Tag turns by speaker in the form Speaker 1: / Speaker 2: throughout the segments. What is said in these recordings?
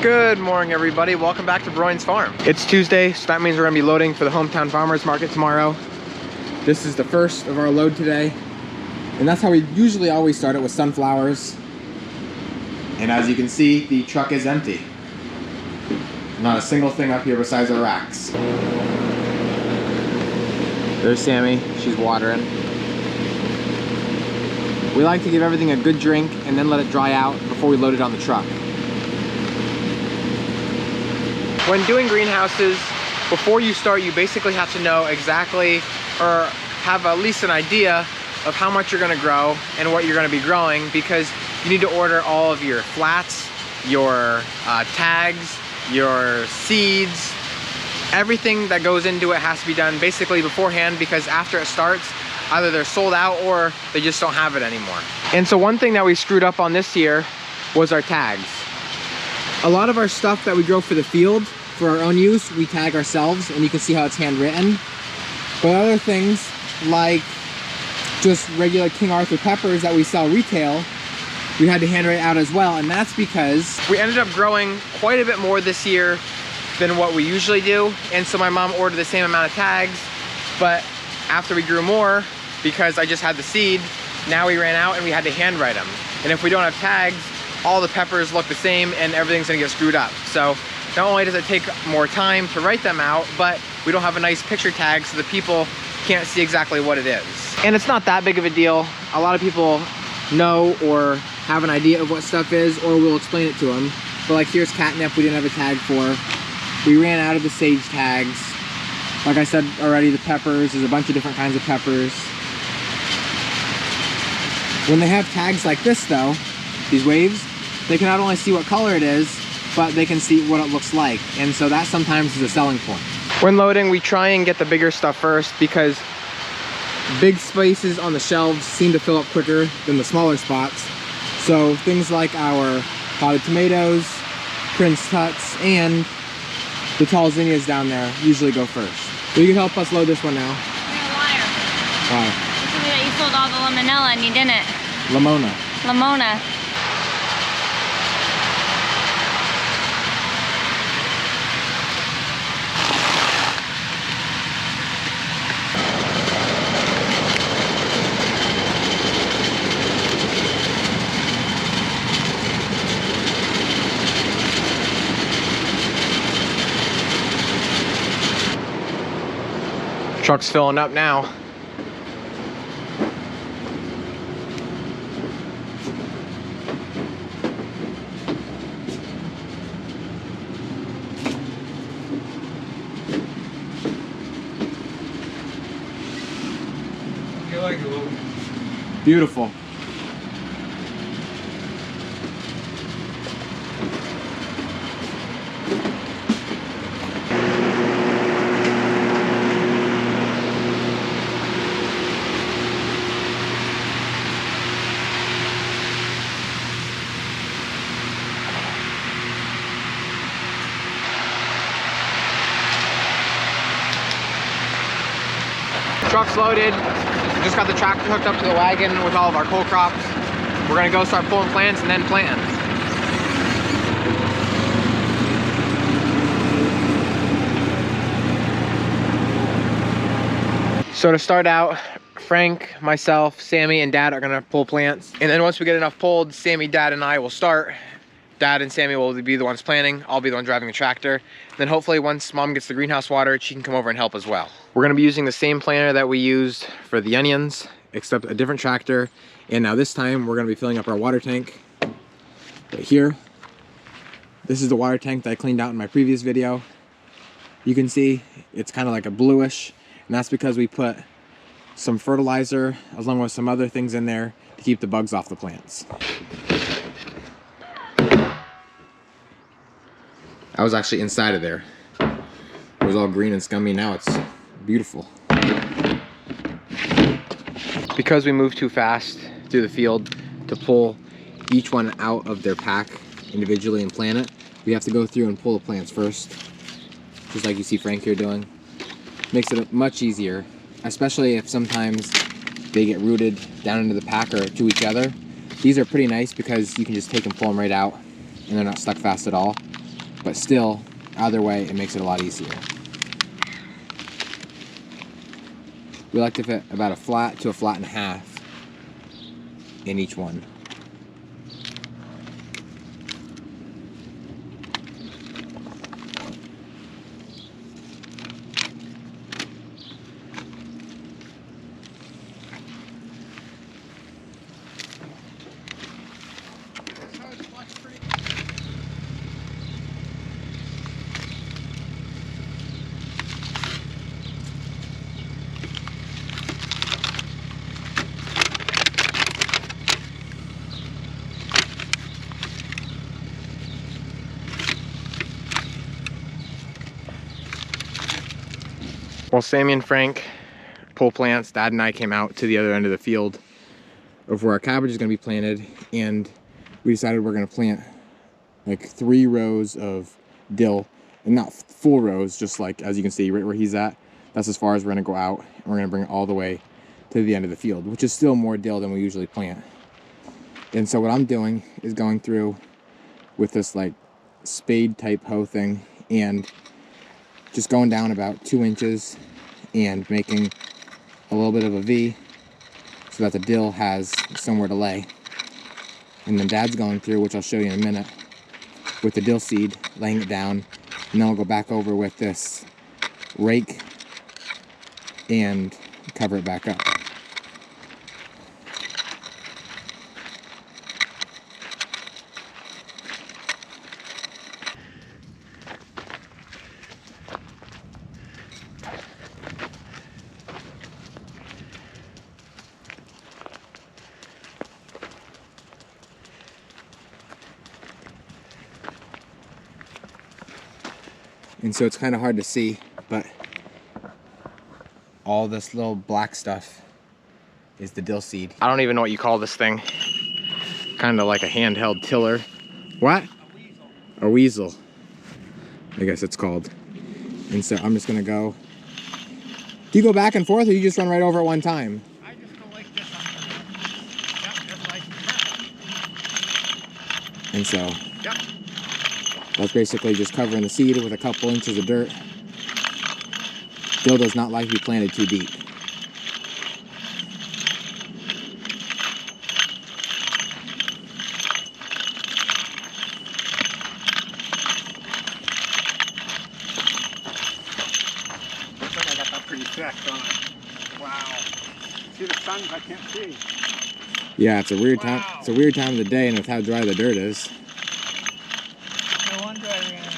Speaker 1: Good morning, everybody. Welcome back to Broyans Farm. It's Tuesday, so that means we're gonna be loading for the hometown farmers market tomorrow. This is the first of our load today, and that's how we usually always start it, with sunflowers. And as you can see, the truck is empty. Not a single thing up here besides our racks. There's Sammy, she's watering. We like to give everything a good drink and then let it dry out before we load it on the truck. When doing greenhouses, before you start, you basically have to know exactly, or have at least an idea of how much you're gonna grow and what you're gonna be growing, because you need to order all of your flats, your tags, your seeds. Everything that goes into it has to be done basically beforehand, because after it starts, either they're sold out or they just don't have it anymore. And so one thing that we screwed up on this year was our tags. A lot of our stuff that we grow for the field, for our own use, we tag ourselves, and you can see how it's handwritten. But other things, like just regular King Arthur peppers that we sell retail, we had to handwrite out as well, and that's because we ended up growing quite a bit more this year than what we usually do. And so my mom ordered the same amount of tags, but after we grew more, because I just had the seed, now we ran out and we had to handwrite them. And if we don't have tags, all the peppers look the same and everything's gonna get screwed up. So not only does it take more time to write them out, but we don't have a nice picture tag so the people can't see exactly what it is. And it's not that big of a deal. A lot of people know or have an idea of what stuff is, or we'll explain it to them. But like, here's catnip we didn't have a tag for. We ran out of the sage tags. Like I said already, the peppers, there's a bunch of different kinds of peppers. When they have tags like this though, these waves, they can not only see what color it is, but they can see what it looks like. And so that sometimes is a selling point. When loading, we try and get the bigger stuff first, because big spaces on the shelves seem to fill up quicker than the smaller spots. So things like our potted tomatoes, Prince Tuts, and the tall zinnias down there usually go first. You can help us load this one now.
Speaker 2: You're a liar.
Speaker 1: Why?
Speaker 2: You told me that you sold all the lemonella and you didn't.
Speaker 1: Lamona.
Speaker 2: Lamona.
Speaker 1: Truck's filling up now.
Speaker 3: You like it, Lou?
Speaker 1: Beautiful. Truck's loaded. Just got the tractor hooked up to the wagon with all of our coal crops. We're gonna go start pulling plants and then planting. So to start out, Frank, myself, Sammy, and Dad are gonna pull plants. And then once we get enough pulled, Sammy, Dad, and I will start. Dad and Sammy will be the ones planting. I'll be the one driving the tractor. Then hopefully once Mom gets the greenhouse watered, she can come over and help as well. We're gonna be using the same planter that we used for the onions, except a different tractor. And now this time we're gonna be filling up our water tank right here. This is the water tank that I cleaned out in my previous video. You can see it's kind of like a bluish, and that's because we put some fertilizer along with some other things in there to keep the bugs off the plants. I was actually inside of there. It was all green and scummy. Now it's beautiful. Because we moved too fast through the field to pull each one out of their pack individually and plant it, we have to go through and pull the plants first, just like you see Frank here doing. Makes it much easier, especially if sometimes they get rooted down into the pack or to each other. These are pretty nice because you can just take and pull them right out and they're not stuck fast at all. but still, either way, it makes it a lot easier. We like to fit about a flat to a flat and a half in each one. While Sammy and Frank pull plants, Dad and I came out to the other end of the field of where our cabbage is going to be planted, and we decided we're going to plant like 3 rows of dill, and not full rows, just like as you can see right where he's at. That's as far as we're going to go out, and we're going to bring it all the way to the end of the field, which is still more dill than we usually plant. And so what I'm doing is going through with this like spade type hoe thing and just going down about 2 inches and making a little bit of a V so that the dill has somewhere to lay. And then Dad's going through, which I'll show you in a minute, with the dill seed, laying it down, and then I'll go back over with this rake and cover it back up. And so it's kind of hard to see, but all this little black stuff is the dill seed. I don't even know what you call this thing. Kind of like a handheld tiller. What? A weasel. I guess it's called. And so I'm just gonna go. Do you go back and forth, or you just run right over at one time?
Speaker 3: I just go like this. Yep, just like that.
Speaker 1: And so.
Speaker 3: Yep.
Speaker 1: That's basically just covering the seed with a couple inches of dirt. Dill does not like to be planted too deep.
Speaker 3: Looks like I got that pretty thick, don't I? Wow. See the sun? I can't see.
Speaker 1: Yeah, it's a weird time.
Speaker 3: Wow.
Speaker 1: It's a weird time of the day, and with how dry the dirt is.
Speaker 3: No wonder I ran out.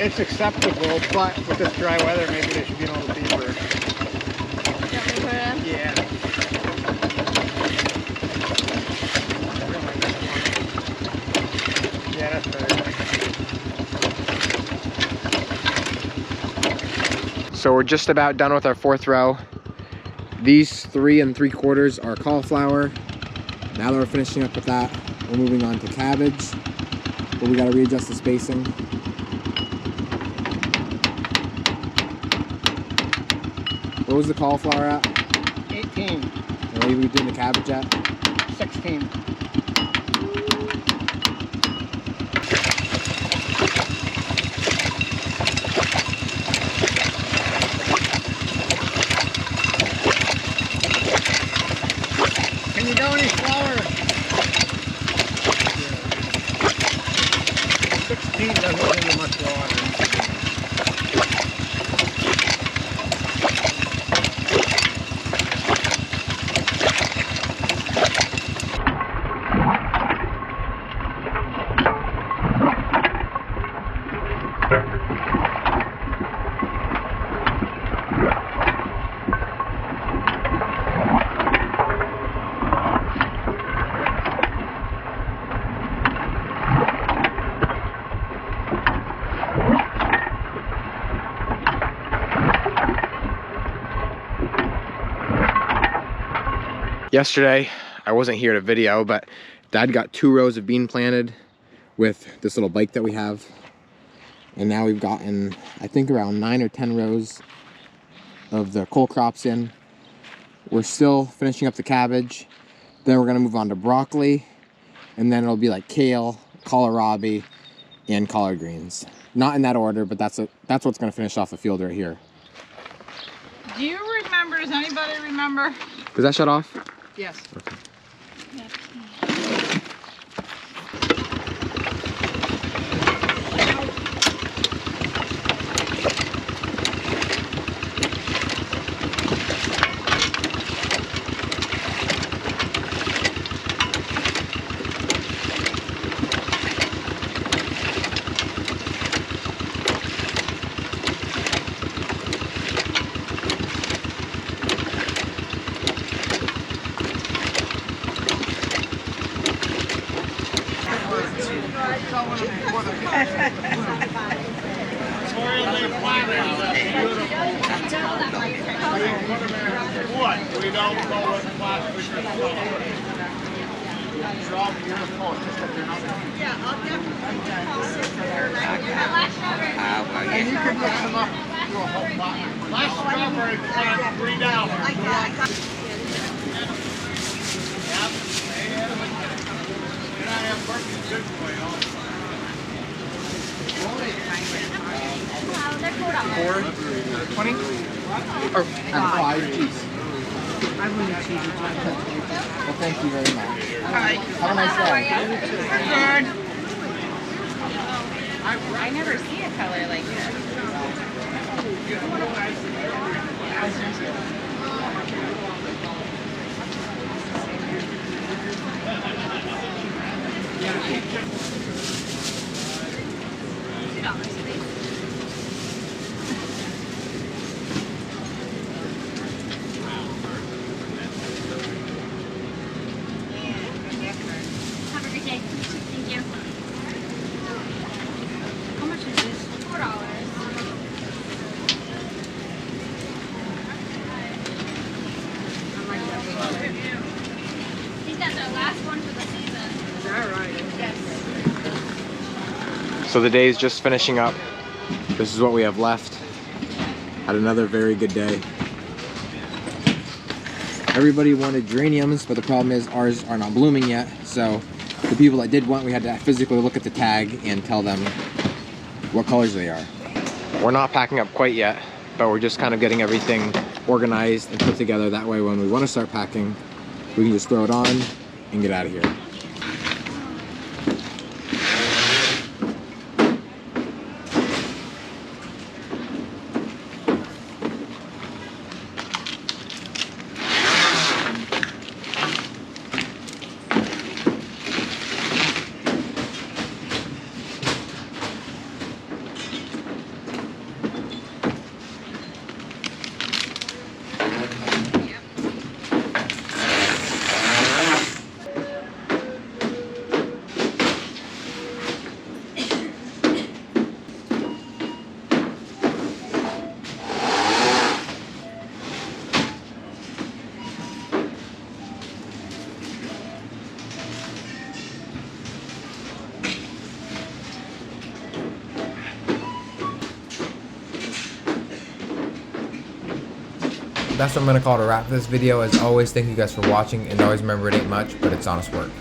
Speaker 3: It's acceptable, but with this dry weather, maybe they should be a little deeper.
Speaker 2: Don't we put it in?
Speaker 3: Yeah. Yeah, that's better.
Speaker 1: So we're just about done with our 4th row. These 3 3/4 are cauliflower. Now that we're finishing up with that, we're moving on to cabbage, but we got to readjust the spacing. What was the cauliflower at?
Speaker 3: 18,
Speaker 1: And what are we doing the cabbage at?
Speaker 3: 16. Can you go any slower? 16 doesn't need much water.
Speaker 1: Yesterday, I wasn't here to video, but Dad got 2 rows of bean planted with this little bike that we have. And now we've gotten, I think, around 9 or 10 rows of the cole crops in. We're still finishing up the cabbage. Then we're gonna move on to broccoli. And then it'll be like kale, kohlrabi, and collard greens. Not in that order, but that's what's gonna finish off the field right here.
Speaker 4: Do you remember, does anybody remember?
Speaker 1: Does that shut off?
Speaker 4: Yes.
Speaker 1: Okay. $4.20 or 5 cheese.
Speaker 4: I wouldn't cheese it.
Speaker 1: Well, thank you very much.
Speaker 4: Hi.
Speaker 1: Have a nice day.
Speaker 4: Good.
Speaker 2: I never see a color like this.
Speaker 5: Have a great day. Thank you. How much is this? $4. He's got the last one for the season.
Speaker 4: Is that right?
Speaker 5: Yes.
Speaker 1: So the day's just finishing up. This is what we have left. Had another very good day. Everybody wanted geraniums, but the problem is ours are not blooming yet. So the people that did want, we had to physically look at the tag and tell them what colors they are. We're not packing up quite yet, but we're just kind of getting everything organized and put together. That way when we want to start packing, we can just throw it on and get out of here. That's what I'm gonna call to wrap this video. As always, thank you guys for watching, and always remember, it ain't much, but it's honest work.